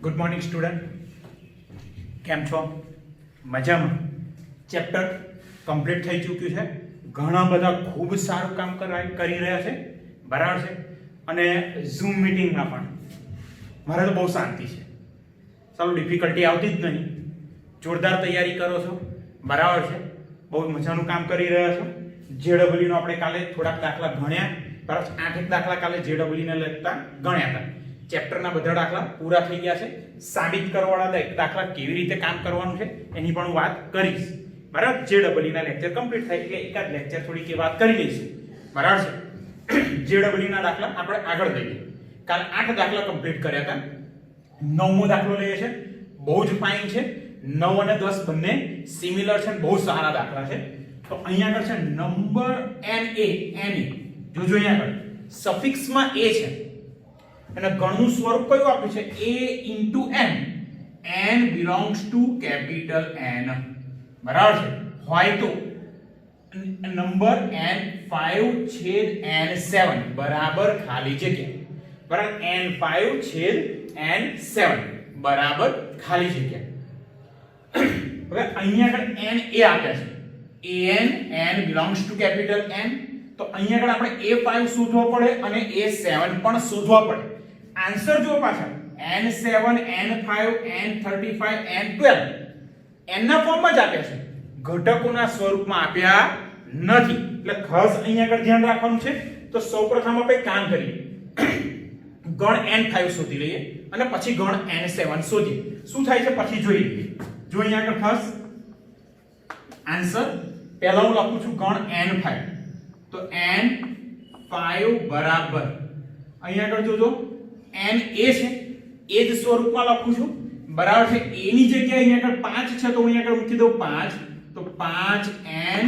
Good morning student, કેમ છો? મજામાં? ચેપ્ટર કમ્પ્લીટ થઈ ચૂક્યું છે. ઘણા બધા ખૂબ સારું કામ કરી રહ્યા છે, બરાબર છે. અને ઝૂમ મિટિંગમાં પણ મારે તો બહુ શાંતિ છે. ચાલો, ડિફિકલ્ટી આવતી જ નહીં. જોરદાર તૈયારી કરો છો, બરાબર છે. બહુ મજાનું કામ કરી રહ્યા છો. જેડબલ્યુનો આપણે કાલે થોડાક દાખલા ભણ્યા, બરાબર. 8 દાખલા કાલે જેડબલ્યુને લગતા ગણ્યા હતા. ચેપ્ટરના બધા દાખલા પૂરા થઈ ગયા છે. સાબિત કરવાવાળા દાખલા કેવી રીતે કામ કરવાનું છે એની પણ વાત કરીશ, બરાબર. જેડબલ્યુના લેક્ચર કમ્પ્લીટ થાય એટલે એકાદ લેક્ચર થોડીક વાત કરી લઈશું, બરાબર છે. જેડબલ્યુના દાખલા આપણે આગળ લઈએ. કાલ 8 દાખલા કમ્પ્લીટ કર્યા હતા. 9મો દાખલો લઈએ છે. બહુ જ ફાઇન છે. 9 અને 10 બંને સિમિલર છે, બહુ સારા દાખલા છે. તો અહીંયા આગળ છે નંબર NA જોજો. અહીંયા આગળ સફિક્સમાં a છે અને ગણનું સ્વરૂપ કયું આપ્યું છે? a n. n belongs to capital N, બરાબર છે. હોય તો નંબર n5/n7 બરાબર ખાલી જગ્યા, બરાબર. n5/n7 બરાબર ખાલી જગ્યા. હવે અહીંયા આગળ n a આપ્યા છે. n belongs to capital N. તો અહીંયા આગળ આપણે a5 શોધવો પડે અને a7 પણ શોધવા પડે. આન્સર જો પાછા n7 n5 n35 n12 n ના ફોર્મમાં જ આપ્યા છે, ઘટકોના સ્વરૂપમાં આપ્યા નથી. એટલે ખાસ અહીંયા આગળ ધ્યાન રાખવાનું છે. તો સૌપ્રથમ આપણે કામ કરીએ, ગણ n5 શોધી લઈએ અને પછી ગણ n7 શોધીએ. શું થાય છે પછી જોઈ લઈએ. જો અહીંયા આગળ ખાસ આન્સર પહેલા હું લખું છું ગણ n5. તો n5 બરાબર અહીંયા આગળ જોજો n a છે, એ જ સ્વરૂપમાં લખું છું, બરાબર છે. a ની જગ્યાએ અહીંયા આગળ 5 છે તો હું અહીંયા આગળ મૂકી દઉં 5. તો 5n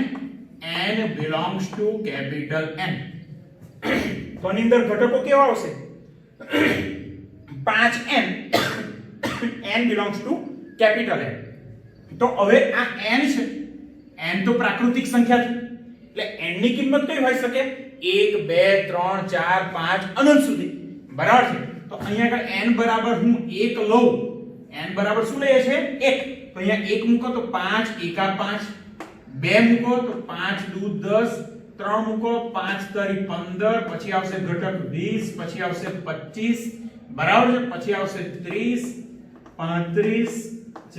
belongs to capital N. તો આની અંદર ઘટકો કેવા આવશે? 5n n belongs to capital N. તો હવે આ n છે, n તો પ્રાકૃતિક સંખ્યા છે એટલે n ની કિંમત કઈ હોઈ શકે? 1 2 3 4 5 અનંત સુધી, બરાબર છે. તો અહીંયા આગળ n બરાબર હું 1 લઉં. n બરાબર શું લઈએ છે? 1. તો અહીંયા 1 મૂકો તો 5 1 5, 2 મૂકો તો 5 2 10, 3 મૂકો 5 3 15, પછી આવશે ઘટક 20, પછી આવશે 25, બરાબર છે. પછી આવશે 30 35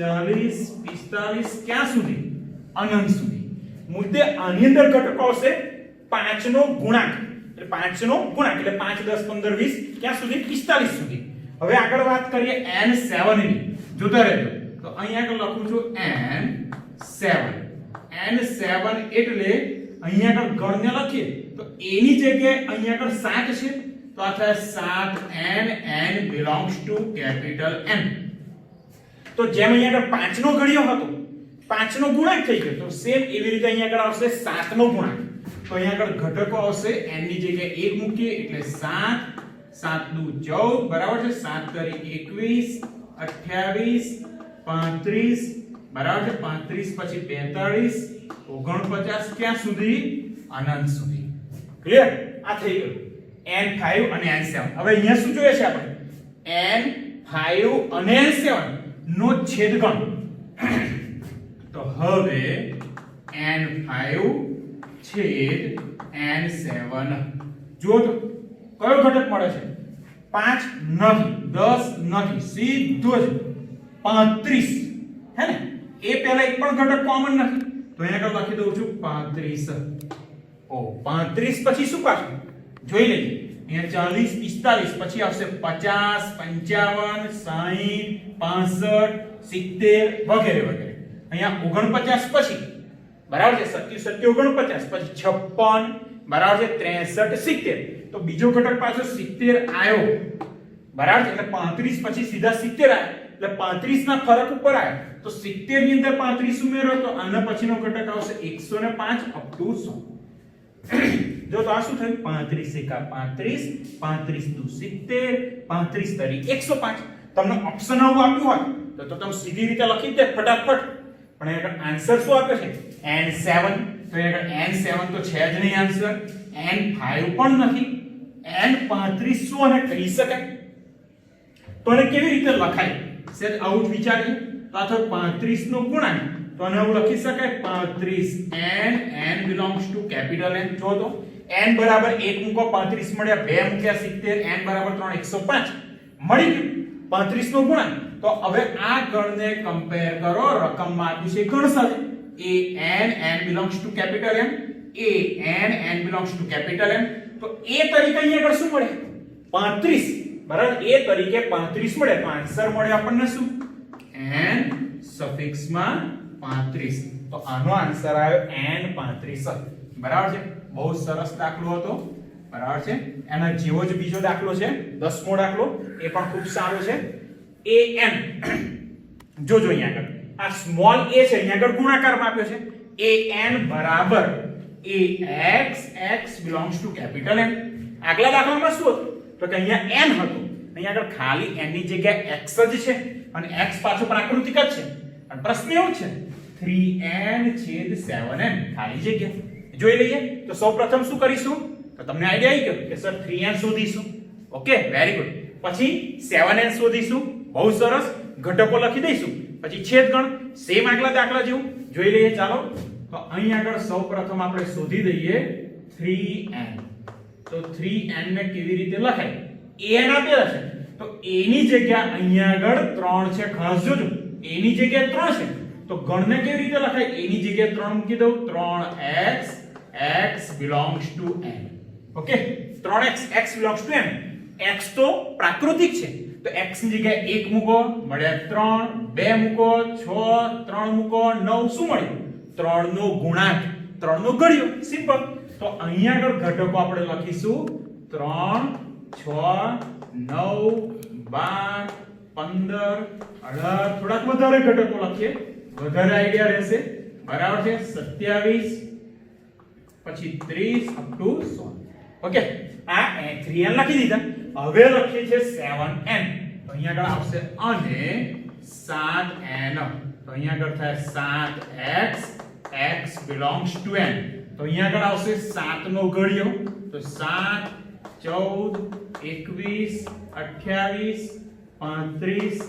40 45, ક્યાં સુધી? અનંત સુધી. મુદ્દે આની અંદર ઘટકો આવશે 5 નો ગુણાંક. એટલે 5 નો ગુણાંક એટલે 5 10 15 20, ક્યાં સુધી? 45 સુધી. હવે આગળ વાત કરીએ n7 ની. જોતા રહેજો. તો અહીંયા આગળ લખું છું n7. n7 એટલે અહીંયા આગળ ગણને લખીએ તો a ની જગ્યાએ અહીંયા આગળ 7 છે તો આ થાય 7n. n belongs to capital N. તો જેમ અહીંયા આગળ 5 નો ઘડિયો હતો, 5 નો ગુણાંક થઈ ગયો, તો સેમ એવી રીતે અહીંયા આગળ આવશે 7 નો ગુણાંક. તો અહીંયા આગળ ઘટકો આવશે n ની જગ્યાએ 1 મૂકીએ એટલે 7 7 દુ 14, બરાબર છે. 7 તરી 21 28 35, બરાબર છે. 35 પછી 42 49, ક્યાં સુધી? અનંત સુધી. ક્લિયર? આ થઈ ગયું n5 અને n7. હવે અહીંયા શું જોઈએ છે આપણે? n5 અને n7 નો છેદગણ. તો હવે n5 છેદ n7 જો તો કયો ઘટક મળે છે? 5 નથી, 10 નથી, સીધો જ 35, હે ને? એ પહેલા એક પણ ઘટક કોમન નથી તો અહીંયા આગળ લખી દઉં છું 35. ઓ 35 પછી શું પાછું જોઈ લઈએ. અહીંયા 40 45 પછી આવશે 50 55 60 65 70 વગેરે વગેરે. અહીંયા 49 પછી, બરાબર છે. 27 49 પછી 56, બરાબર છે. 63 70. તો બીજો ઘટક પાછો 70 આવ્યો, બરાબર છે. એટલે 35 પછી સીધા 70 આવ્યા એટલે 35 ના ફરક ઉપર આવ્યો તો 70 ની અંદર 35 ઉમેરો તો આના પછીનો ઘટક આવશે 105 અપ ટુ 100. જો તો આ શું થયું? 35 એકા 35, 35 દુ 70, 35 તરી 105. તમને ઓપ્શન આવું આપ્યું હોય તો તમે સીધી રીતે લખી દે ફટાફટ. પણ અહીંયા આન્સર શું આપે છે? n7. તો અહીંયા n7 તો છે જ નહીં આન્સર, n5 પણ નથી, n35 શું અને કહી શકાય? તો એને કેવી રીતે લખાય? સેજ આવું જ વિચારીએ તો આ થયો 35 નો ગુણાંક તો આને એવું લખી શકાય 35 n belongs to capital N જો તો n બરાબર 1 મૂકો 35 મળ્યા 2 મૂક્યા 70 n બરાબર 3 105 મળી ગયું 35 નો ગુણાંક તો હવે આ ગણને કમ્પેર કરો રકમમાં આપ્યું છે ગણ સાથે n belongs to capital M n belongs to capital M તો a તરીકે અહીંયા આગળ શું મળે 35 બરાબર a તરીકે 35 મળે તો આન્સર મળે આપણને શું n સફિક્સ માં 35 તો આનો આન્સર આવ્યો n 35 બરાબર છે બહુ સરસ દાખલો હતો બરાબર છે એના જેવો જ બીજો દાખલો છે 10મો દાખલો એ પણ ખૂબ સારો છે an જોજો અહીંયા આગળ આ સ્મોલ a છે અહીંયા આગળ ગુણાકારમાં આપ્યો છે an બરાબર ax x belongs to capital N આગલા દાખલામાં શું હતું તો કે અહીંયા n હતું અહીંયા આગળ ખાલી n ની જગ્યાએ x જ છે અને x પાછો પ્રાકૃતિક જ છે અને પ્રશ્ન એવો છે 3n છેદ 7n ખાલી જગ્યા જોઈ લઈએ તો સૌપ્રથમ શું કરીશું તો તમને આઈડિયા આવી ગયો કે સર 3n શોધીશું ઓકે વેરી ગુડ પછી 7n શોધીશું બહુ સરસ ઘટકો લખી દઈશું પછી છેદગણ સેમ આગલા દાખલા જેવું જોઈ લઈએ ચાલો તો અહીં આગળ સૌપ્રથમ આપણે શોધી દઈએ 3n તો 3n ને કેવી રીતે લખાય an આપેલા છે તો a ની જગ્યા અહીંયા આગળ 3 છે ખાસ જોજો a ની જગ્યાએ 3 છે તો ગણને કેવી રીતે લખાય a ની જગ્યાએ 3 મૂકી દઉં 3x x belongs to n okay 3x x belongs to n x તો પ્રાકૃતિક છે તો x ની જગ્યાએ 1 મૂકો મળ્યા 3 2 મૂકો 6 3 મૂકો 9 શું મળ્યું 3 નો ગુણાંક 3 નો ગળ્યો સિમ્પલ તો અહીંયા આગળ ઘટકો આપણે લખીશું 3 6 9 12 15 18 થોડાક વધારે ઘટકો લખીએ વધારે આઈડિયા રહેશે બરાબર છે 27 પછી 30 અપ ટુ 100 ઓકે આ 3n લખી દીધા હવે લખીએ છે 7n તો અહીંયા આગળ આવશે અને 7n તો અહીંયા આગળ થાય 7x x belongs to n તો અહીંયા આગળ આવશે 7 નો ઘડિયો તો 7 14 21 28 35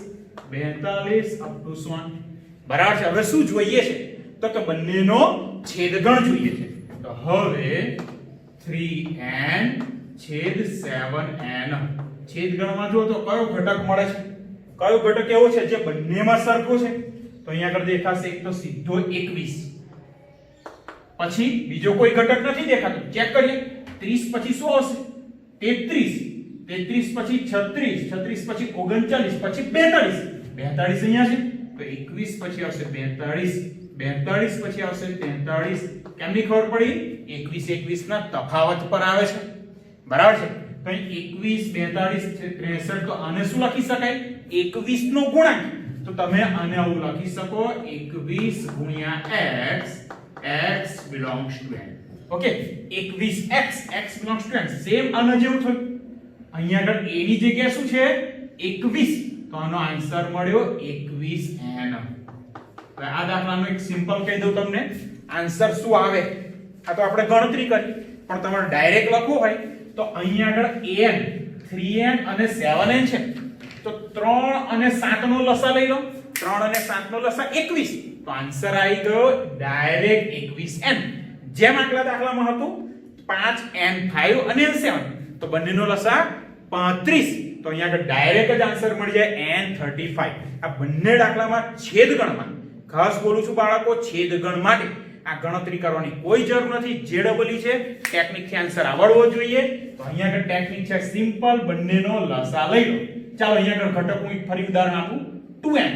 42 અપ ટુ 100 બરાબર છે હવે શું જોઈએ છે તો કે બંનેનો છેદગણ જોઈએ છે તો હવે 3n છેદ 7n છેદગણમાં જો તો કયો ઘટક મળે છે કયો ઘટક એવો છે જે બંનેમાં સરખો છે તો અહીંયા આગળ દેખાશે એક તો સીધો 21 પછી બીજો કોઈ ઘટક નથી દેખાતો ચેક કરીએ 30 પછી શું આવશે 33 33 પછી 36 36 પછી 39 પછી 42 42 અહીંયા છે તો 21 પછી આવશે 42 42 પછી આવશે 43 કેમની ખબર પડી 21 21 ના તફાવત પર આવે છે બરાબર છે તો 21 42 63 તો આને શું લખી શકાય 21 નો ગુણાંક તો તમે આને આવું લખી શકો 21 ગુણ્યા x x belongs to n okay 21x x belongs to n same આના જેવું થયું અહીંયા આગળ a ની જગ્યાએ શું છે 21 તો આનો આન્સર મળ્યો 21n હવે આ દાખલાનો એક સિમ્પલ કહી દઉં તમને આન્સર શું આવે આ તો આપણે ગણતરી કરી પણ તમારે ડાયરેક્ટ લખવું હોય તો અહીંયા આગળ an 3n અને 7n છે તો 3 અને 7 નો લસા લઈ લો 3 અને 7 નો લસા 21 તો આન્સર આવી ગયો ડાયરેક્ટ 21n જેમ આગલા દાખલામાં હતું 5n 5 અને n 7 તો બંનેનો લસા 35 તો અહીંયા આગળ ડાયરેક્ટ જ આન્સર મળી જાય n35 આ બંને દાખલામાં છેદગણમાં ખાસ બોલું છું બાળકો છેદગણ માટે આ ગણતરી કરવાની કોઈ જરૂર નથી જે ડબલ છે ટેકનિક થી આન્સર આવડવો જોઈએ તો અહીંયા આગળ ટેકનિક છે સિમ્પલ બંનેનો લસા લઈ લો ચાલો અહીંયા આગળ ઘટક હું ફરી ઉદાહરણ આપું 2n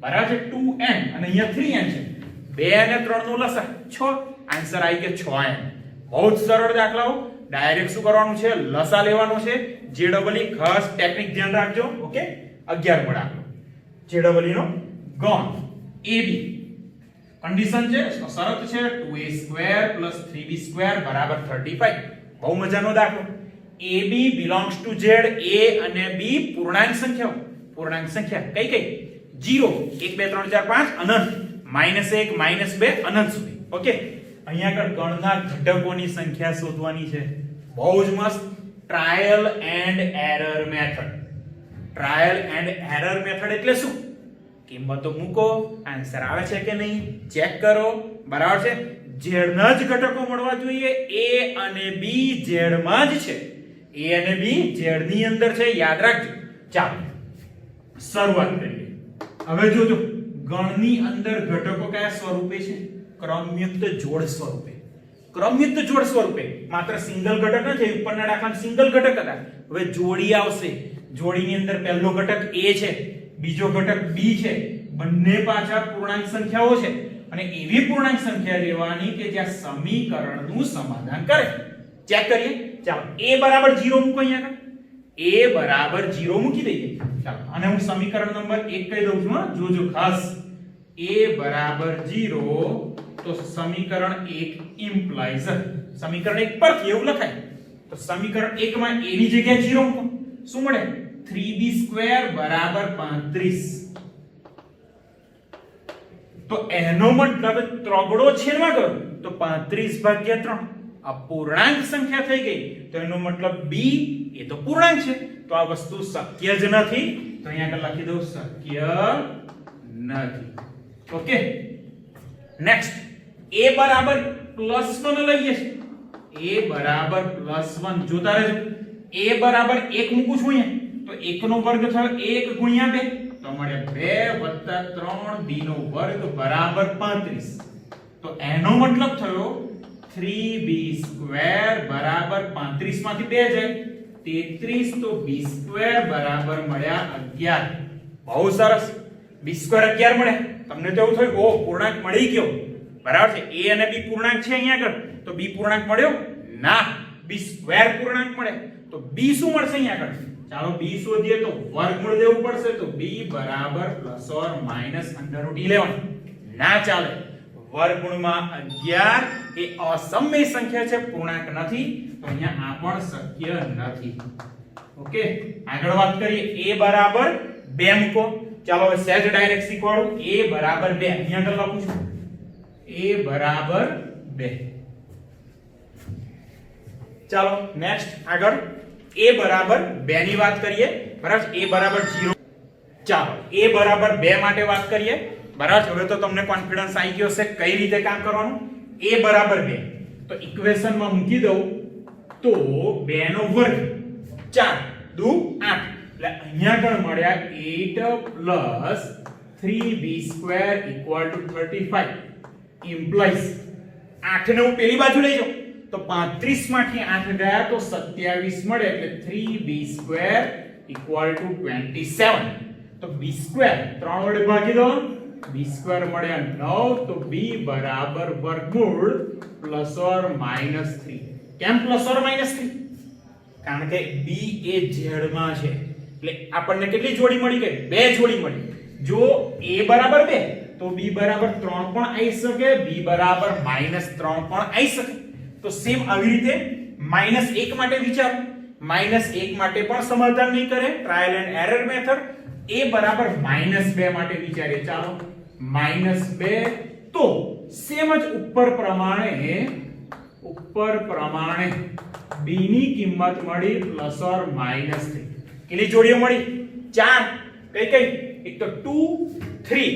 બરાબર છે 2n અને અહીંયા 3n છે 2 અને 3 નો લસા 6 આન્સર આવી ગયો 6n બહુ જ સરળ દાખલાઓ ડાયરેક્ટ શું કરવાનું છે લસા લેવાનો છે જે ડબલ ખાસ ટેકનિક ધ્યાન રાખજો ઓકે 11 મો દાખલો જે ડબલ નો ગણ ab કન્ડિશન છે શરત છે 2a² + 3b² બરાબર 35 બહુ મજાનો દાખલો ab belongs to z a અને b પૂર્ણાંક સંખ્યા કઈ કઈ 0 1 2 3 4 5 અનંત -1 -2 અનંત સુધી ઓકે અહીંયા આગળ ગણના ઘટકોની સંખ્યા શોધવાની છે બહુ જ મસ્ત trial and error method trial and error method એટલે શું? કિંમતો મૂકો, આન્સર આવે છે કે નહીં ચેક કરો, બરાબર છે. ઝેડના જ ઘટકો મળવા જોઈએ. a અને b ઝેડમાં જ છે. a અને b ઝેડની અંદર છે, યાદ રાખજો. ચાલો શરૂઆત કરીએ. હવે જોજો ગણની અંદર ઘટકો કયા સ્વરૂપે છે? ક્રમયુક્ત જોડ સ્વરૂપે. ક્રમયુક્ત જોડ સ્વરૂપે. માત્ર સિંગલ ઘટક નથી, ઉપરના દાખલામાં સિંગલ ઘટક હતા. હવે જોડી આવશે. જોડીની અંદર પહેલો ઘટક a છે, બીજો ઘટક b છે. બંને પાછા પૂર્ણાંક સંખ્યાઓ છે અને એવી પૂર્ણાંક સંખ્યા લેવાની કે જ્યાં સમીકરણનું સમાધાન કરે. ચેક કરીએ. ચાલો a બરાબર 0 મૂકો અહીંયા આગળ. a બરાબર 0 મૂકી દઈએ. ચાલો અને હું સમીકરણ નંબર 1 કહી દઉં છું. જોજો ખાસ. a બરાબર 0 તો સમીકરણ 1 ઇમ્પ્લાઇઝ સમીકરણ 1 પરથી એવું લખાય. તો સમીકરણ 1 માં a ની જગ્યાએ 0 મૂકો. શું મળે? 3b² બરાબર 35. તો એનો મતલબ ત્રગડો છેદમાં કરો તો 35/3 અપૂર્ણાંક સંખ્યા થઈ ગઈ. તો એનો મતલબ b એ તો પૂર્ણાંક છે, તો આ વસ્તુ શક્ય જ નથી. તો અહીંયા આગળ લખી દઉં શક્ય નથી. ઓકે નેક્સ્ટ a બરાબર +1 લઈએ છે. a બરાબર +1 જોતા રહેજો. a બરાબર 1 મૂકું છું અહીંયા, તો 1 નો વર્ગ થયો 1 ગુણ્યા 2 તો મળે 2 + 3 b નો વર્ગ બરાબર 35. તો એનો મતલબ થયો 3b² બરાબર 35 માંથી 2 જાય 33, તો b² બરાબર મળ્યા 11. બહુ સરસ. b² 11 મળે. તમને તો એવું થયું ઓ પૂર્ણાંક મળી ગયો, બરાબર છે. a અને b પૂર્ણાંક છે અહીંયા આગળ, તો b પૂર્ણાંક મળ્યો ના, b² પૂર્ણાંક મળે. તો b શું મળશે અહીંયા આગળ? ચાલો b શોધીએ તો વર્ગમૂળ લેવું પડશે. તો b બરાબર ±√11. ના ચાલે. વર્ગમૂળમાં 11 એ અસમય સંખ્યા છે, પૂર્ણાંક નથી. તો અહીંયા આ પણ શક્ય નથી. ઓકે આગળ વાત કરીએ. a બરાબર 2 મૂકો. ચાલો હવે સહેજ ડાયરેક્ટ શીખવાડું. a બરાબર 2 અહીંયા આગળ લખું છું. a બરાબર 2. ચાલો નેક્સ્ટ આગળ a બરાબર 2 ની વાત કરીએ. બરાબર. a બરાબર 0. ચાલો a બરાબર 2 માટે વાત કરીએ. બરાબર. હવે તો તમને કોન્ફિડન્સ આવી ગયો છે કઈ રીતે કામ કરવાનું. a બરાબર 2 તો ઇક્વેશનમાં મૂકી દઉં તો 2 નો વર્ગ 4 દુ 8 એટલે અહીંયા આગળ મળ્યા 8 + 3b² = 35 ઇમ્પ્લાઇઝ 8 ને હું પેલી બાજુ લઈ જાઉં તો 35 માંથી 8 ગયા તો 27 મળે એટલે 3b² = 27. તો b² 3 વડે ભાગી દો, b² મળ્યા 9. તો b બરાબર વર્ગમૂળ ±3. કેમ ±3? કારણ કે b એ z માં છે એટલે આપણને કેટલી જોડી મળી ગઈ? 2 જોડી મળી. જો a બરાબર 2 તો b બરાબર 3 પણ આવી શકે, b બરાબર -3 પણ આવી શકે. તો સેમ આવી રીતે -1 માટે વિચારો. -1 માટે પણ સમાધાન નહીં કરે, trial and error method. a બરાબર -2 માટે વિચારીએ. ચાલો -2 તો સેમ જ ઉપર પ્રમાણે b ની કિંમત મળી ±3. કેટલી જોડીઓ મળી? 4. કઈ એક તો 2 3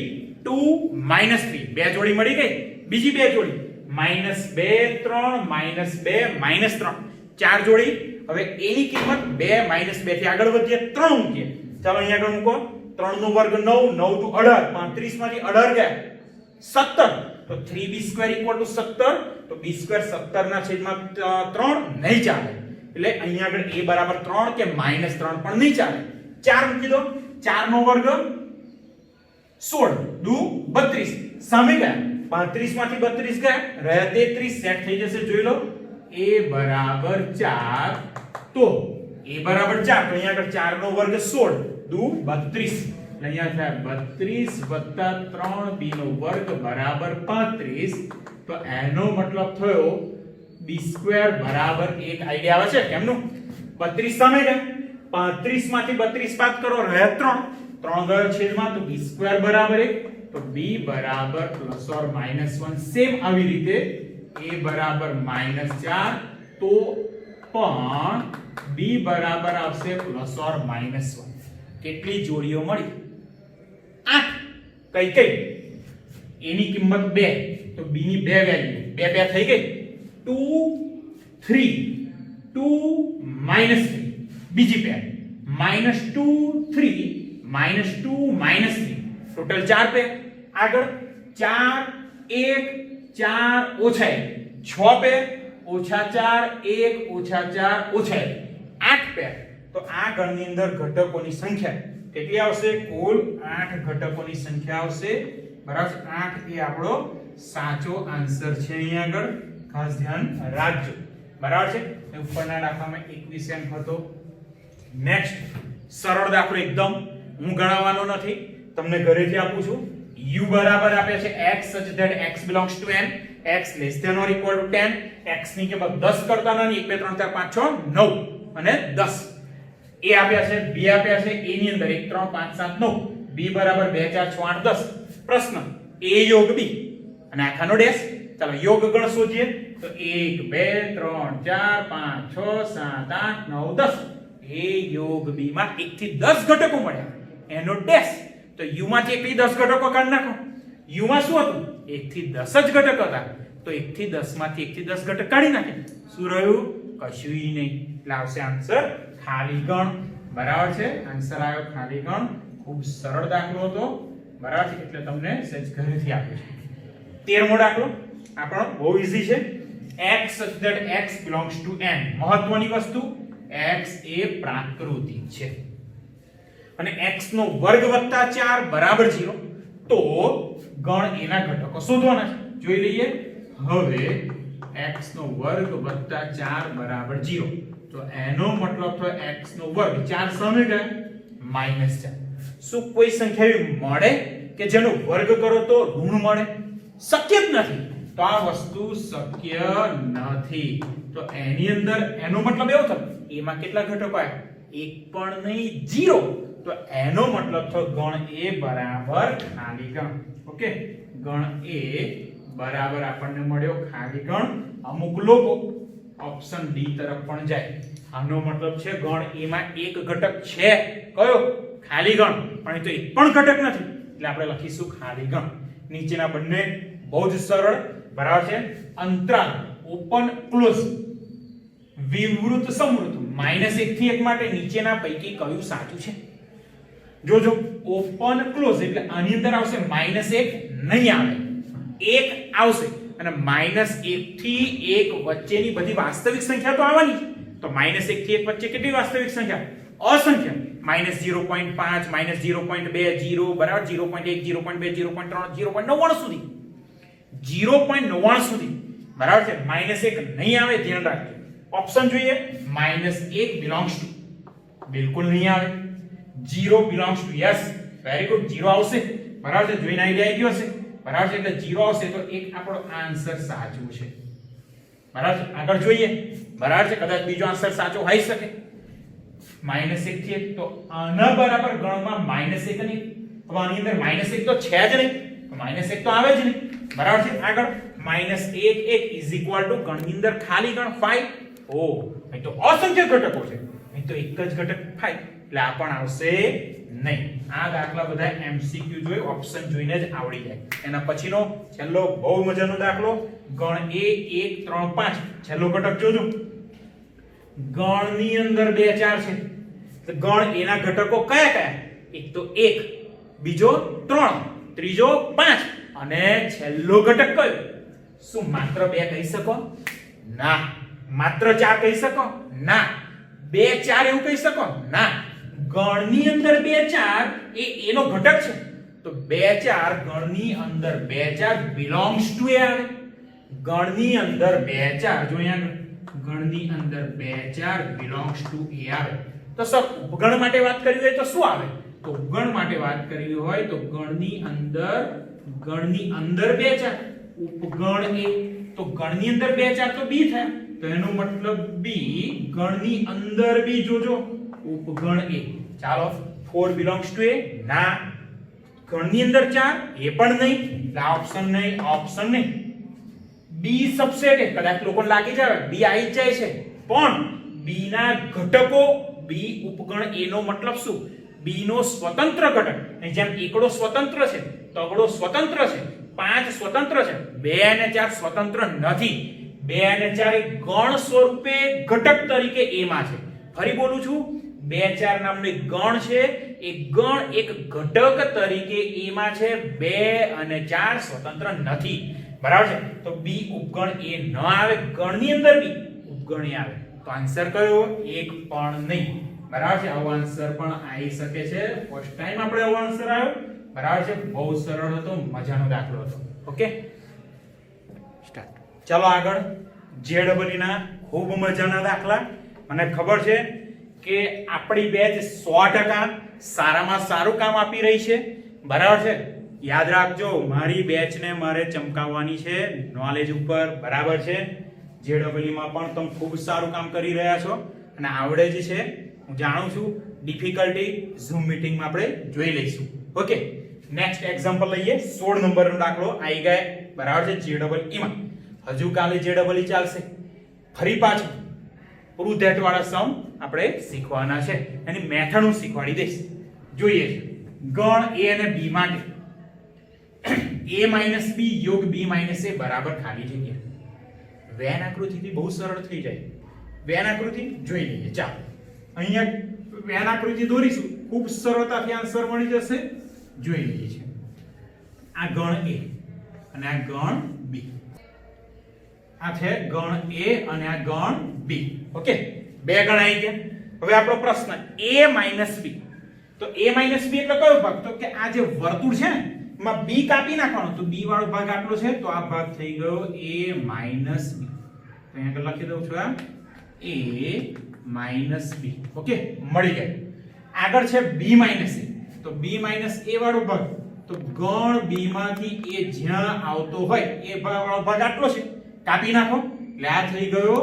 2 -3 બે જોડી મળી ગઈ. બીજી બે જોડી -2 3 -2 -3 ચાર જોડી. હવે a ની કિંમત 2 -2 થી આગળ વધીએ 3 મૂકીએ. ચાલો અહીંયા આગળ મૂકો. 3 નો વર્ગ 9 9 * 18 35 માંથી 18 ગયા 17. તો 3b² = 17. તો b² 17 ના છેદમાં 3 નહીં ચાલે. એટલે અહીંયા આગળ a બરાબર 3 કે -3 પણ નહીં ચાલે. 4 મૂકી દો. 4 નો વર્ગ 16 દુ 32 સામે ગયા 35 માંથી 32 ગયા રહ્યા 33 સેટ થઈ જશે. જોઈ લો a બરાબર 4. તો a બરાબર 4 તો અહીંયા આગળ 4 નો વર્ગ 16 દુ 32 અહીંયા થાય 32 + 3 b નો વર્ગ બરાબર 35. તો એનો મતલબ થયો b² બરાબર 1. આઈડિયા આવે છે કેમનું? 32 સામે ગયા 35 માંથી 32 બાદ કરો રહ્યા 3 ગયો છેદમાં તો b² બરાબર 1. તો b બરાબર ±1. સેમ આવી રીતે a બરાબર -4 તો પણ b બરાબર આવશે ±1. કેટલી જોડીઓ મળી 8 કઈ કઈ એની કિંમત 2 તો b ની 2 વેલ્યુ 2 થઈ ગઈ 2 3 2 3 બીજી પેર -2 3 -2 -3 ટોટલ 4 પેર આગળ 4 1 4 ઓછા 1 6 પેર -4 1 -4 -1 8 પેર તો આ ગણની અંદર ઘટકોની સંખ્યા કેટલી આવશે કુલ 8 ઘટકોની સંખ્યા આવશે બરાબર 8 એ આપણો સાચો આન્સર છે અહીંયા આગળ ખાસ ધ્યાન રાખજો બરાબર છે ઉપરના દાખલામાં 21 એમ હતો નેક્સ્ટ સરળ દાખલો એકદમ હું ગણાવવાનો નથી તમને ઘરેથી આપું છું u બરાબર આપે છે x such that x belongs to n x less than or equal to 10 x ની કિંમત 10 કરતા નાની 1 2 3 4 5 6 9 અને 10 a આપ્યા છે b આપ્યા છે a ની અંદર 1 3 5 7 9 b બરાબર 2 4 6 8 10 પ્રશ્ન a યોગ b અને આખાનો ડેશ ચાલો યોગ ગણ શોધીએ તો 1 2 3 4 5 6 7 8 9 10 a યોગ b માં 1 થી 10 ઘટકો મળ્યા એનો ડેશ તો u માંથી 1 થી 10 ઘટકો કાઢી નાખો u માં શું હતું 1 થી 10 જ ઘટક હતા તો 1 થી 10 માંથી 1 થી 10 ઘટક કાઢી નાખે શું રહ્યું કશુંય નહીં એટલે આવશે આન્સર ખાલી ગણ બરાબર છે આન્સર આવ્યો ખાલી ગણ ખૂબ સરળ દાખલો હતો બરાબર છે એટલે તમને સહેજ ઘરેથી આપ્યો છે 13મો દાખલો આપણો બહુ ઈઝી છે x such that x belongs to n મહત્વની વસ્તુ x એ પ્રાકૃતિક છે અને x નો વર્ગ વત્તા 4 બરાબર 0 તો ગણ એના ઘટકો શોધવાના છે જોઈ લઈએ હવે x નો વર્ગ વત્તા 4 બરાબર 0 તો એનો મતલબ તો x નો વર્ગ 4 સામે ગયા -4 શું કોઈ સંખ્યા એવી મળે કે જેનો વર્ગ કરો તો ઋણ મળે શક્ય જ નથી તો આ વસ્તુ શક્ય નથી તો એની અંદર એનો મતલબ એવો થયો એમાં કેટલા ઘટકો આવ્યા એક પણ નહીં 0 તો એનો મતલબ તો ગણ a બરાબર ખાલી ગણ ઓકે ગણ a બરાબર આપણને મળ્યો ખાલી ગણ અમુક લોકો ઓપ્શન ડી તરફ પણ જાય આનો મતલબ છે ગણ a માં એક ઘટક છે કયો ખાલી ગણ પણ એ તો એક પણ ઘટક નથી એટલે આપણે લખીશું ખાલી ગણ નીચેના બંને બહુ જ સરળ બરાબર છે અંતરાલ ઓપન ક્લોઝ વિવૃત સમૃત -1 થી 1 માટે નીચેના પૈકી કયું સાચું છે જોજો ઓપન ક્લોઝ એટલે આની અંદર આવશે -1 નહીં આવે 1 આવશે અને -1 થી 1 વચ્ચેની બધી વાસ્તવિક સંખ્યા તો આવવાની તો -1 થી 1 વચ્ચે કેટલી વાસ્તવિક સંખ્યા અસંખ્ય -0.5 -0.2 0 બરાબર 0.1 0.2 0.3 0.99 સુધી 0.99 સુધી બરાબર છે -1 નહીં આવે ધ્યાન રાખજો ઓપ્શન જોઈએ -1 belongs to બિલકુલ નહીં આવે 0 belongs to yes very good 0 આવશે બરાબર છે જોઈને આઈડિયા આવી ગયો હશે બરાબર છે એટલે 0 આવશે તો એક આપણો આન્સર સાચો છે બરાબર છે આગળ જોઈએ બરાબર છે કદાચ બીજો આન્સર સાચો હોઈ શકે -1 થી 1 તો આના બરાબર ગણમાં -1 નહીં તો આની અંદર -1 તો છે જ નહીં તો -1 તો આવે જ નહીં બરાબર છે આગળ -1 1 ઇઝ ઇક્વલ ટુ ગણની અંદર ખાલી ગણ 5 ઓ અહીં તો અસંખ્ય ઘટકો છે અહીં તો એક જ ઘટક 5 એટલે આ પણ આવશે નહીં આ દાખલા બધા એમસીક્યુ જોઈ ઓપ્શન જોઈને જ આવડી જાય એના પછીનો છેલ્લો બહુ મજાનો દાખલો ગણ a 1 3 5 છેલ્લો ઘટક જોજો ગણની અંદર 2 4 છે તો ગણ એના ઘટકો કયા કયા એક તો 1 બીજો 3 ત્રીજો 5 અને છેલ્લો ઘટક કયો શું માત્ર 2 કહી શકો ના માત્ર 4 કહી શકો ના 2 4 એવું કહી શકો ના ગણની અંદર 2 4 એ એનો ઘટક છે તો 2 4 ગણની અંદર 2 4 belongs to એ આવે ગણની અંદર 2 4 જો અહીંયા ગણની અંદર 2 4 belongs to એ આવે તો સર ઉપગણ માટે વાત કરવી હોય તો શું આવે તો ઉપગણ માટે વાત કરવી હોય તો ગણની અંદર 2 4 ઉપગણ a તો ગણની અંદર 2 4 તો b થયા તો એનો મતલબ b ગણની અંદર b જોજો ઉપગણ a ચાલો 4 belongs to a ના ગણની અંદર 4 એ પણ નહીં એટલે ઓપ્શન નહીં b સબસેટ એ કદાચ લોકોને લાગી જાય b આવી જ જાય છે પણ b ના ઘટકો b ઉપગણ a નો મતલબ શું બી નો સ્વતંત્ર ઘટક, જેમ એકડો સ્વતંત્ર છે, તગડો સ્વતંત્ર છે, 5 સ્વતંત્ર છે, 2 અને 4 સ્વતંત્ર નથી. 2 અને 4 એ ગણ સ્વરૂપે ઘટક તરીકે એ માં છે. ફરી બોલું છું, 2 4 નામનો એક ગણ છે, એ ગણ એક ઘટક તરીકે એ માં છે. 2 અને 4 સ્વતંત્ર નથી. બરાબર છે? તો બી ઉપગણ એ ન આવે, ગણની અંદર બી ઉપગણ એ આવે. તો આન્સર કયો? એક પણ નહીં. બરાબર છે? આવો આન્સર પણ આવી શકે છે. ફર્સ્ટ ટાઈમ આપણે આવો આન્સર આવ્યો. બરાબર છે? બહુ સરળ હતો, મજાનો દાખલો હતો. Okay, start. ચાલો આગળ JEE ના ખૂબ મજાના દાખલા. મને ખબર છે કે આપણી બેચ 100% સારામાં સારું કામ આપી રહી છે. બરાબર છે? યાદ રાખજો, મારી બેચને મારે ચમકાવવાની છે નોલેજ ઉપર. બરાબર છે? JEE માં પણ તમે ખૂબ સારું કામ કરી રહ્યા છો અને આવડે જ છે, હું જાણું છું. ડિફિકલ્ટી ઝૂમ મીટિંગમાં આપણે જોઈ લઈશું. ઓકે, નેક્સ્ટ એક્ઝામ્પલ લઈએ. 16 નંબરનો દાખલો આવી ગયા. બરાબર છે? JEE માં હજુ કાલે JEE ચાલશે. ફરી પાછું પ્રૂવ ધેટ વાળા સમ આપણે શીખવાના છે. એની મેથડ હું શીખવાડી દઈશ. જોઈએ છે ગણ a અને b માટે a - b યોગ b - a બરાબર ખાલી જગ્યા. વેન આકૃતિથી બહુ સરળ થઈ જાય. વેન આકૃતિ જોઈ લઈએ. ચાલો અહીંયા વેન આકૃતિ દોરીશું, ખૂબ સરળતાથી આન્સર મળી જશે. જોઈ લઈએ છે. આ ગણ a અને આ ગણ b. આ છે ગણ a અને આ ગણ b. ઓકે, બે ગણ આવી ગયા. હવે આપણો પ્રશ્ન a - b. તો a - b એટલે કયો ભાગ? તો કે આ જે વર્તુળ છે ને એમાં b કાપી નાખવાનો. તો b વાળો ભાગ આટલો છે, તો આ ભાગ થઈ ગયો a - b. તો અહીંયા લખી દઉં છું આ a - b. ઓકે, મળી ગયું. આગળ છે b - a. તો b - a વાળો ભાગ, તો ગણ b માંથી a જ્યાં આવતો હોય એ વાળો ભાગ આટલો છે, કાપી નાખો. એટલે આ થઈ ગયો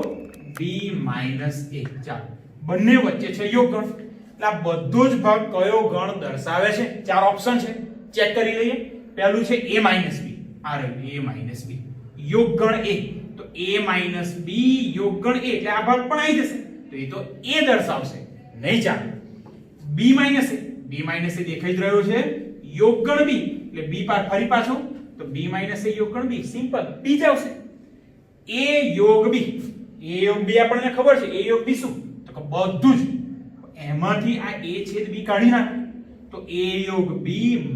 b - a. ચાલો, બંને વચ્ચે છે યોગગણ. એટલે આ બધો જ ભાગ કયો ગણ દર્શાવે છે? 4 ઓપ્શન છે, ચેક કરી લઈએ. પહેલું છે a - b. આ રહ્યું a - b, યોગગણ a. તો a - b યોગગણ a એટલે આ ભાગ પણ આવી જશે. તો એ તો a દર્શાવશે નહીં. ચાલો, b - a. b - a દેખાઈ જ રહ્યો છે, યોગગણ b એટલે b ફરી પાછો, તો b - a યોગગણ b. Simple, b જ આવશે. a યોગ b. a યોગ b આપણને ખબર છે. a યોગ b શું? તો કે બધું જ. એમાંથી આ a છેદ b કાઢી નાખો, તો a યોગ b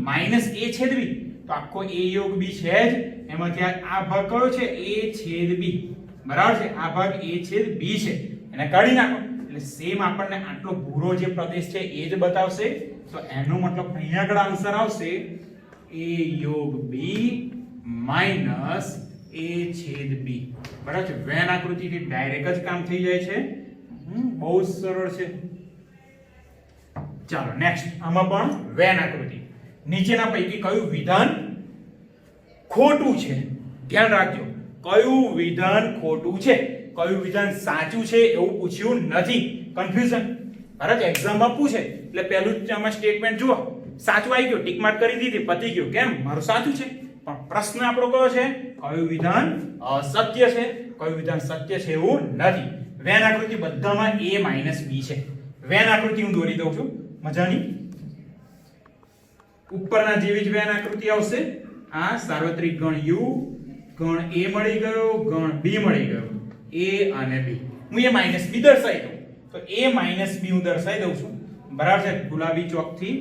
માઈનસ a છેદ b. તો આખો a યોગ b છે જ. એમાંથી આ ભાગ કયો છે? a છેદ b. બરાબર છે? આ ભાગ a છેદ b છે, એને કાઢી નાખો. એટલે સેમ આપણને આટલો ભૂરો જે પ્રદેશ છે એ જ બતાવશે. તો એનો મતલબ અહીંયા આગળ આન્સર આવશે a યોગ b માઈનસ a છેદ b. બરાબર છે? વેન આકૃતિથી ડાયરેક્ટ જ કામ થઈ જાય છે. બહુ જ સરળ છે. ચાલો નેક્સ્ટ. આમાં પણ વેન આકૃતિ. નીચેના પૈકી કયું વિધાન ખોટું છે? ધ્યાન રાખજો, કયું વિધાન ખોટું છે, કયું વિધાન સાચું છે એવું પૂછ્યું નથી. કન્ફ્યુઝન. બરાબર? એક્ઝામમાં પૂછે એટલે પહેલું જ આમાં સ્ટેટમેન્ટ જુઓ, સાચું આવી ગયું, ટીક માર્ક કરી દીધી, પતી ગયું. કેમ? મારું સાચું છે. પણ પ્રશ્ન આપણો કયો છે? કયું વિધાન અસત્ય છે, કયું વિધાન સત્ય છે એવું નથી. વેન આકૃતિ બધામાં a - b છે. વેન આકૃતિ હું દોરી દઉં છું મજાની. ઉપરના જેવી જ વેન આકૃતિ આવશે. આ સાર્વત્રિક ગણ u, ગણ a મળી ગયો, ગણ b મળી ગયો, a અને b. હું a - b દર્શાવી દઉં. તો a - b હું દર્શાવી દઉં છું. બરાબર છે? ગુલાબી ચોકથી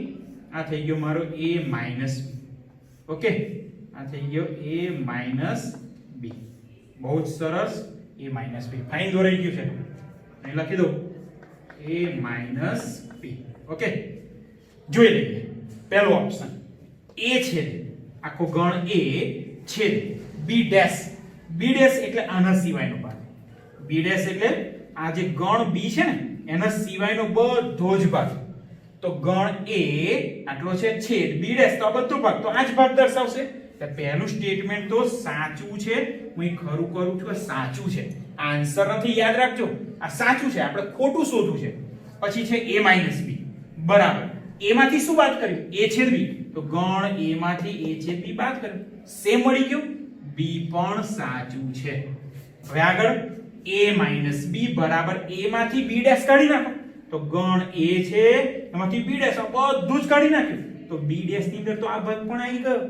આ થઈ ગયો મારો a - b. ઓકે, આ થઈ ગયો a - b. બહુ જ સરસ. a - b ફાઇન દોરાઈ ગયું છે. અહીં લખી દઉં a - b. ઓકે, જોઈ લઈએ. પહેલો ઓપ્શન a છેદ આખો ગણ a છેદ b ડેશ. b ડેશ એટલે આના સિવાયનો ભાગ. b ડેશ એટલે આ જે ગણ b છે ને એના સિવાયનો બધો જ ભાગ. તો ગણ a આટલો છે છેદ b ડેશ, તો આ બધો ભાગ, તો આ જ ભાગ દર્શાવશે. તો પહેલું સ્ટેટમેન્ટ તો સાચું છે. હું ખરું કરું છું, સાચું છે. આન્સર નથી, યાદ રાખજો. આ સાચું છે, આપણે ખોટું શોધવું છે. પછી છે a - b. બરાબર. a માંથી શું બાદ કર્યું? a છેદ b. તો ગણ a માંથી a છેદ b બાદ કર્યું, સેમ મળી ગયું. b પણ સાચું છે. હવે આગળ a - b બરાબર a માંથી b ડેશ કાઢી નાખો. તો ગણ A છે એમાંથી B' બધું જ કાઢી નાખ્યું તો B' ની અંદર તો આ ભાગ પણ આવી ગયો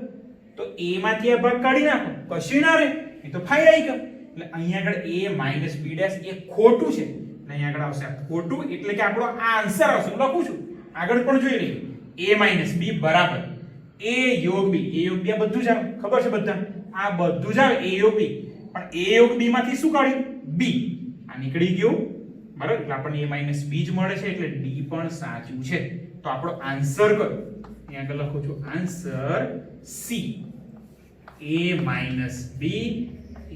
તો A માંથી આ ભાગ કાઢી નાખો કશું ના રહે એ તો 5 આવી ગયો એટલે અહીંયા આગળ A - B' એ ખોટું છે અને અહીંયા આગળ આવશે ખોટું એટલે કે આપણો આ આન્સર આવશે હું લખું છું આગળ પણ જોઈ લઈએ A - B બરાબર A યોગ B આ બધું જ આવે ખબર છે બધાને આ બધું જ આવે A યોગ B પણ A યોગ B માંથી શું કાઢ્યું B આ નીકળી ગયું બરાબર એટલે આપણને A - B જ મળે છે એટલે D પણ સાચું છે તો આપણો આન્સર કયો અહીંયા આગળ લખું છું answer C A - B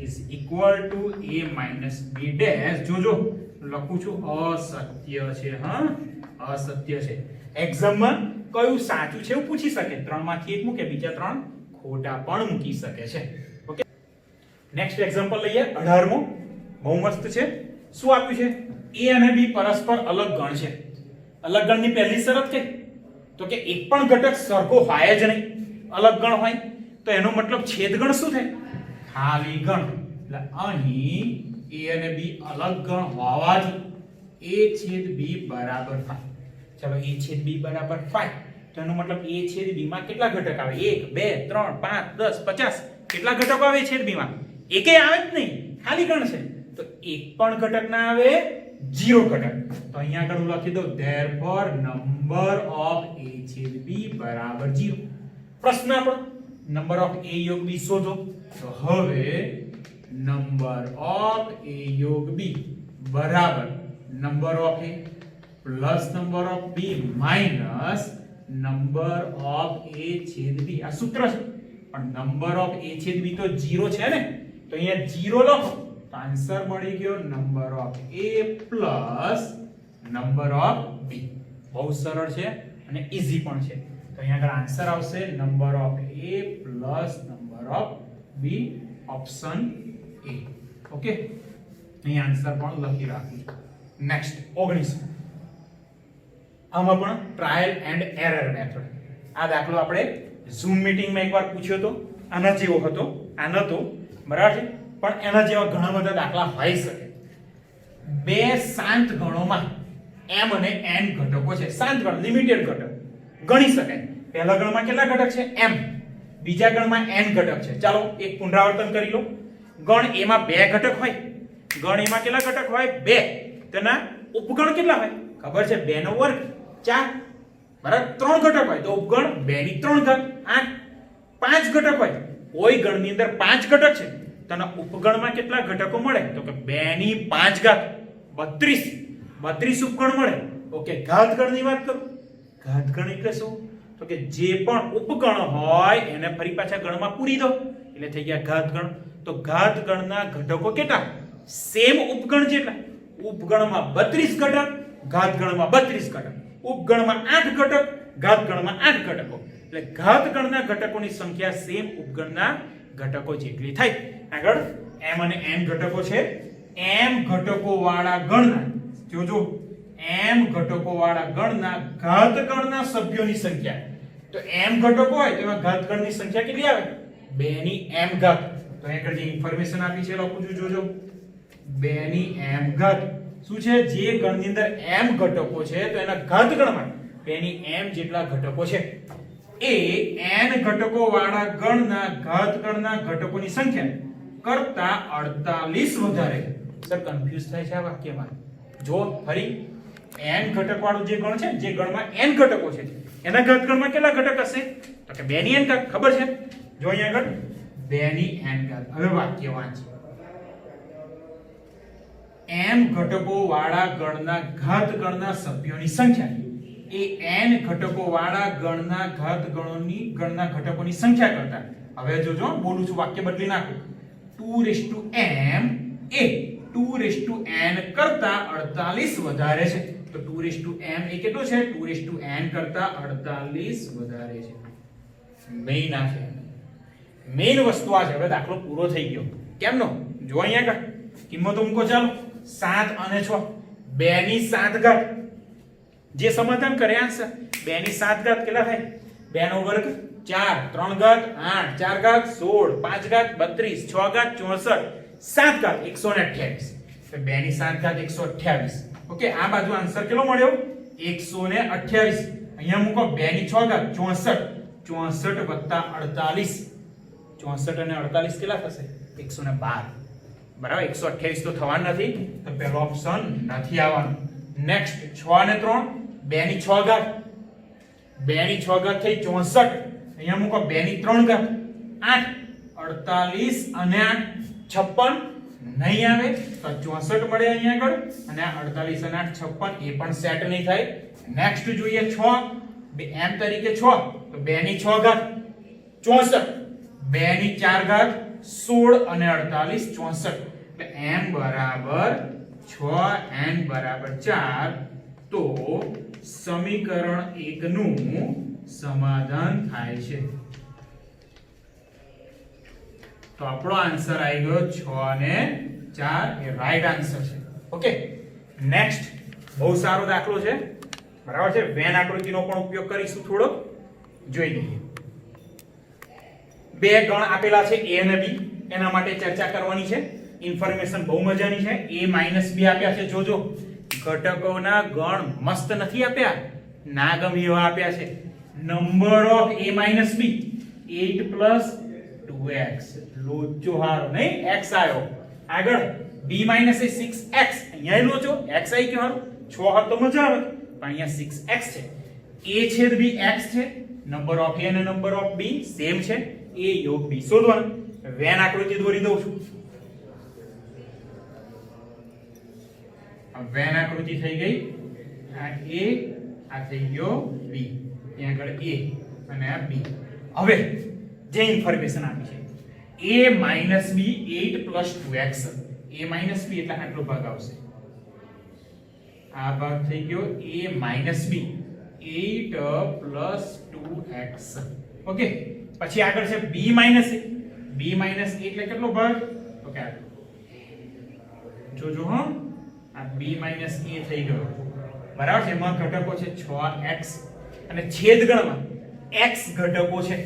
is equal to A - B dash જોજો લખું છું અસત્ય છે હા અસત્ય છે એક્ઝામમાં કયું સાચું છે એવું પૂછી શકે ત્રણ માંથી એક મૂકે બીજા ત્રણ ખોટા પણ મૂકી શકે છે ઓકે નેક્સ્ટ એક્ઝામ્પલ લઈએ 18મો બહુ મસ્ત છે શું આપ્યું છે A અને B પરસ્પર અલગ ગણ છે અલગ ગણની પહેલી શરત કે તો કે એક પણ ઘટક સરખો હોય જ નહીં અલગ ગણ હોય તો એનો મતલબ છેદગણ શું થાય ખાલી ગણ એટલે અહીં A અને B અલગ ગણ હોવાથી A/B બરાબર 5 ચલો A/B બરાબર 5 તો એનો મતલબ A/B માં કેટલા ઘટક આવે 1 2 3 5 10 50 કેટલા ઘટકો આવે A/B માં એકે આવે જ નહીં ખાલી ગણ છે તો એક પણ ઘટક ના આવે 0 ઘટક તો અહીંયા આગળ હું લખી દઉં therefore number of A/B બરાબર 0 પ્રશ્ન આપણો number of A યોગ B શોધો તો હવે number of A યોગ B બરાબર number of A plus number of B minus number of A છેદ B આ સૂત્ર છે પણ number of A છેદ B તો 0 છે ને તો અહીંયા 0 લખો તો આન્સર મળી ગયો number of A plus number of B બહુ સરળ છે અને ઈઝી પણ છે તો અહીંયા આગળ આન્સર આવશે number of A plus number of B option A okay અહીં આન્સર પણ લખી રાખું છું નેક્સ્ટ 19 આમાં પણ ટ્રાયલ એન્ડ એરર મેથડ આ દાખલો આપણે ઝૂમ મીટિંગમાં એકવાર પૂછ્યો તો આના જેવો હતો આ નતો બરાબર છે પણ એના જેવા ઘણા બધા દાખલા હોઈ શકે બે શાંત ગણોમાં m અને n ઘટકો છે શાંત ગણ લિમિટેડ ઘટક ગણી શકાય પહેલા ગણમાં કેટલા ઘટક છે m બીજા ગણમાં n ઘટક છે ચાલો એક પુનરાવર્તન કરી લો ગણ a માં બે ઘટક હોય ગણ a માં કેટલા ઘટક હોય બે તેના ઉપગણ કેટલા હોય ખબર છે 2 નો વર્ગ 4 બરાબર 3 ઘટક હોય તો ઉપગણ 2 ની 3 ઘાત 8 5 ઘટક હોય કોઈ ગણની અંદર 5 ઘટક છે તેના ઉપગણમાં કેટલા ઘટકો મળે તો કે 2 ની 5 ઘાત 32 ઉપગણ મળે ઓકે ઘાતગણની વાત કરું ઘાતગણ એટલે શું તો કે જે પણ ઉપગણ હોય એને ફરી પાછા ગણમાં પૂરી દો એટલે થઈ ગયા ઘાતગણ તો ઘાતગણના ઘટકો કેટલા સેમ ઉપગણ જેટલા ઉપગણમાં 32 ઘટક ઘાતગણમાં 32 ઘટક ઉપગણમાં 8 ઘટક ઘાતગણમાં 8 ઘટકો એટલે ઘાતગણના ઘટકોની સંખ્યા સેમ ઉપગણના ઘટકો જેટલી થાય આગળ m અને n ઘટકો છે m ઘટકો વાળા ગણના જોજો m ઘટકો વાળા ગણના ઘાતગણના સભ્યોની સંખ્યા તો m ઘટકો હોય તેમાં ઘાતગણની સંખ્યા કેટલી આવે 2 ની m ઘાત તો અહીં આગળ જે ઇન્ફોર્મેશન આપી છે લખું છું જોજો 2 ની m ઘાત શું છે જે ગણની અંદર m ઘટકો છે તો એના ઘાતગણમાં 2 ની m જેટલા ઘટકો છે એ n ઘટકો વાળા ગણના ઘાતગણના ઘટકોની સંખ્યા કરતા 48 વધારે સર કન્ફ્યુઝ થાય છે આ વાક્યમાં જો ફરી n ઘટક વાળું જે ગણ છે જે ગણમાં n ઘટકો છે એના ઘાતગણમાં કેટલા ઘટક હશે તો કે 2 ની n ઘાત ખબર છે જો અહીંયા આગળ 2 ની n ઘાત હવે વાક્ય વાંચો m ઘટકો વાળા ગણના ઘાતગણના સભ્યોની સંખ્યા એ n ઘટકો વાળા ગણના ગણના ઘટકોની સંખ્યા કરતા હવે જોજો બોલું છું વાક્ય બદલી નાખું 2m એ 2n કરતા 48 વધારે છે તો 2m એ કેટલું છે 2n કરતા 48 વધારે છે મેઈન આ છે મેઈન વસ્તુ આ છે હવે દાખલો પૂરો થઈ ગયો કેમનો જો અહીંયા આગળ કિંમતો મૂકો ચાલો 7 અને 6 2 ની 7 ઘાત જે સમાધાન કરે આન્સર 2 ની 7 ઘાત કેટલા થાય 2 નો વર્ગ 4 3 ઘાત 8 4 ઘાત 16 5 ઘાત 32 6 ઘાત 64 7 ઘાત 128 તો 2 ની 7 ઘાત 128 ઓકે, આ બાજુ આન્સર કેટલો મળ્યો 128. અહીંયા મૂકો 2 ની 6 ઘાત 64. 64 વત્તા 48. 64 અને 48 કેટલા થશે 112. બરાબર, 128 તો થવાનું નથી, તો પહેલો ઓપ્શન નથી આવવાનો. નેક્સ્ટ 6 અને 3, 2 ની 6 ઘાત 2 ની 6 ઘાત થઈ 64. અહીંયા મૂકો 2 ની 3 ઘાત 8. 48 અને 8 56 નહીં આવે તો 64 મળે અહીંયા આગળ, અને આ 48 અને 8 56 એ પણ સેટ નહીં થાય. નેક્સ્ટ જોઈએ 6, m તરીકે 6, તો 2 ની 6 ઘાત 64. 2 ની 4 ઘાત 16 અને 48 64. એટલે m બરાબર 6, n બરાબર 4. તો સમીકરણ 1 નું સમાધાન થાય છે. તો આપણો આન્સર આવી ગયો 6 અને 4 એ રાઈટ આન્સર છે. ઓકે, નેક્સ્ટ બહુ સારો દાખલો છે, બરાબર છે. વેન આકૃતિનો પણ ઉપયોગ કરીશું, થોડો જોઈ લઈએ. બે ગણ આપેલા છે a અને b, એના માટે ચર્ચા કરવાની છે. ઇન્ફોર્મેશન બહુ મજાની છે. a b આપ્યા છે. જોજો, ઘટકોના ગણ મસ્ત નથી આપ્યા, ના ગમે એવા આપ્યા છે. Number of a b 8 plus 2x. લોચો હારો નહીં, x આવ્યો આગળ. b - એ 6x, અહીંયા લોચો x આવી ગયો હારો. 6 હાર તો મજા આવે, પણ અહીંયા 6x છે. a છેદ b x છે. નંબર ઓફ a અને નંબર ઓફ b સેમ છે. a યોગ b શોધવાનું. વેન આકૃતિ દોરી દઉં છું. વેન આકૃતિ થઈ ગઈ. આ a, આ થઈ ગયો b, અહીંયા આગળ a અને આ b. હવે જે ઇન્ફોર્મેશન આપી છે a - b 8 plus 2x. a - b એટલે આટલો ભાગ આવશે. આ ભાગ થઈ ગયો a - b 8 plus 2x. Okay, પછી આગળ છે b - a. b - a એટલે કેટલો ભાગ? તો કે આટલો. જોજો હો, આ b - a થઈ ગયો, બરાબર છે. એમાં ઘટકો છે 6x, અને છેદ ગણમાં x ઘટકો છે.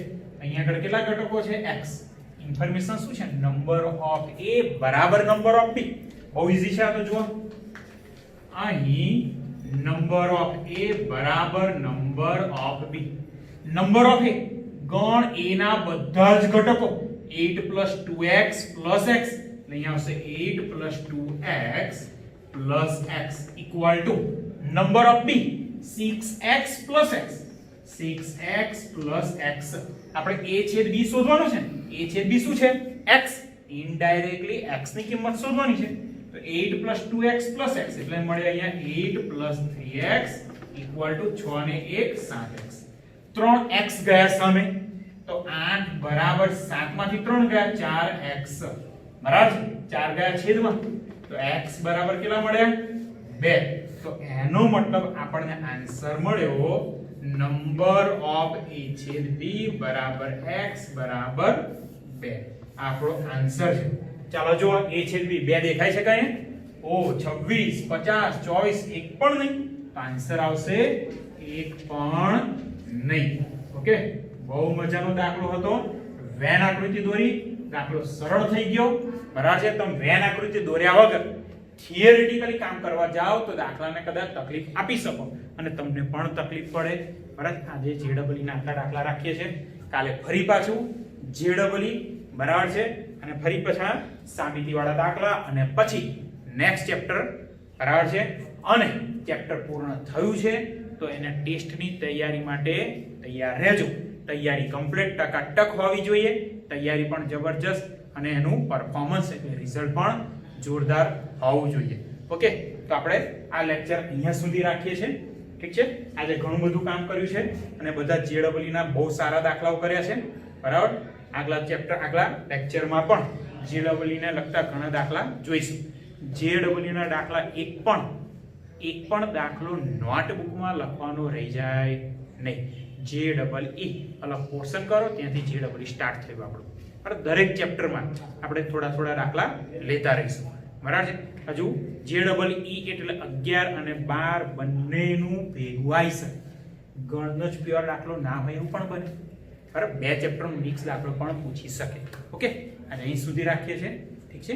અહીંયા આગળ કેટલા ઘટકો છે? x. ઇન્ફોર્મેશન શું છે? નંબર ઓફ a બરાબર નંબર ઓફ b. બહુ ઈઝી છે આ તો. જુઓ, અહીં નંબર ઓફ a બરાબર number of b. Number of a ગણ a ના બધા જ ઘટકો 8 plus 2x plus x. અહીંયા આવશે 8 plus 2x plus x equal to number of b 6x plus x. 6x plus x. આપણે a છેદ b શોધવાનું છે. a છેદ b શું છે? x. ઇનડાયરેક્ટલી x ની કિંમત શોધવાની છે. તો 8 plus 2x plus x એટલે મળે અહીંયા 8 plus 3x equal to 6 ને 1 7x. 3x ગયા સામે, તો 8 બરાબર 7 માંથી 3 ગયા 4x. બરાબર છે, 4 ગયા છેદમાં, તો x બરાબર કેટલા મળ્યા? 2. તો એનો મતલબ આપણને આન્સર મળ્યો નંબર ઓફ a છેદ b બરાબર x બરાબર 2. આપણો આન્સર છે. ચાલો જો a છેદ b 2 દેખાય છે કઈ? ઓ 26 50 24 એક પણ નહીં, તો આન્સર આવશે એક પણ નહીં. ઓકે, બહુ મજાનો દાખલો હતો. વેન આકૃતિ દોરી, દાખલો સરળ થઈ ગયો. બરાબર છે. તમે વેન આકૃતિ દોર્યા વગર થિયરેટિકલી કામ કરવા જાઓ તો દાખલાને કદાચ તકલીફ આપી શકો, અને તમને પણ તકલીફ પડે. બરાબર, આજે જેડબલ ના દાખલા રાખીએ છીએ, કાલે ફરી પાછું જેડબલ, બરાબર છે, અને ફરી પાછા સાબિતી વાળા દાખલા, અને પછી નેક્સ્ટ ચેપ્ટર. બરાબર છે. અને ચેપ્ટર પૂર્ણ થયું છે તો એના ટેસ્ટની તૈયારી માટે તૈયાર રહેજો. તૈયારી કમ્પ્લીટ ટકાટક હોવી જોઈએ, તૈયારી પણ જબરજસ્ત, અને એનું પરફોર્મન્સ એટલે રિઝલ્ટ પણ જોરદાર હોવું જોઈએ. ઓકે, તો આપણે આ લેક્ચર અહીંયા સુધી રાખીએ છીએ. ઠીક છે. આજે ઘણું બધું કામ કર્યું છે, અને બધા જેડબલ ના બહુ સારા દાખલાઓ કર્યા છે. બરાબર, આગલા લેક્ચરમાં પણ જેડબલ ને લગતા ઘણા દાખલા જોઈશું. જેડબલ ના દાખલા એક પણ દાખલો નોટબુકમાં લખવાનો રહી જાય નહીં. જેડબલ અલગ પોર્શન કરો, ત્યાંથી જેડબલ સ્ટાર્ટ થયું આપણું. પણ દરેક ચેપ્ટરમાં આપણે થોડા દાખલા લેતા રહીશું. બરાબર છે. હજુ જેડબલ એટલે 11 અને 12 બંનેનું ભેગું આવી શકે. ગણનો જ પ્યોર દાખલો ના હોય એવું પણ બને. બરાબર, બે ચેપ્ટરનો મિક્સ દાખલો પણ પૂછી શકે. ઓકે, આજે અહીં સુધી રાખીએ છીએ. ઠીક છે.